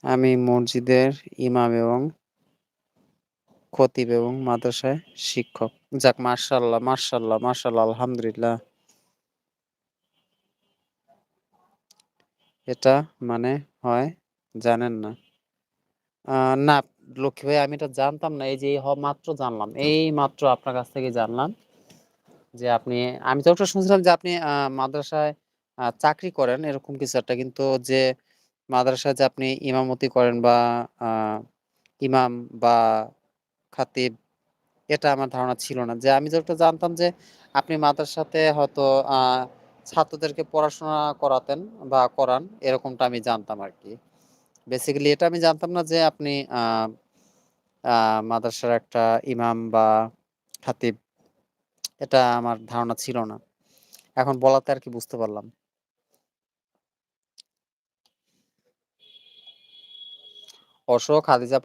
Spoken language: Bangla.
আমি মসজিদের ইমাম এবং খতিব এবং মাদ্রাসায় শিক্ষক। যাক মাশাআল্লাহ, মাশাআল্লাহ, মাশাআল্লাহ আলহামদুলিল্লাহ। এটা মানে হয় জানেন না। আ না লক্ষ্মী ভাই আমি এটা জানতাম না। এই যে মাত্র জানলাম। এইমাত্র আপনার কাছ থেকে জানলাম যে আমি যতটা শুনছিলাম যে আপনি মাদ্রাসায় চাকরি করেন এরকম কিছু একটা। কিন্তু যে মাদ্রাসায় যে আপনি ইমামতি করেন বা আ ইমাম বা খাতিব এটা আমার ধারণা ছিল না। যে আমি যতটা জানতাম যে আপনি মাদ্রাসাতে হয়তো আ ছাত্রদেরকে পড়াশোনা করাতেন বা করান এরকমটা আমি জানতাম আরকি। বেসিক্যালি এটা আমি জানতাম না যে আপনি আ আ মাদ্রাসার একটা ইমাম বা খাতিব এটা আমার ধারণা ছিল না। এখন বলাতে আরকি বুঝতে পারলাম। অশোক, খাদিজাপুর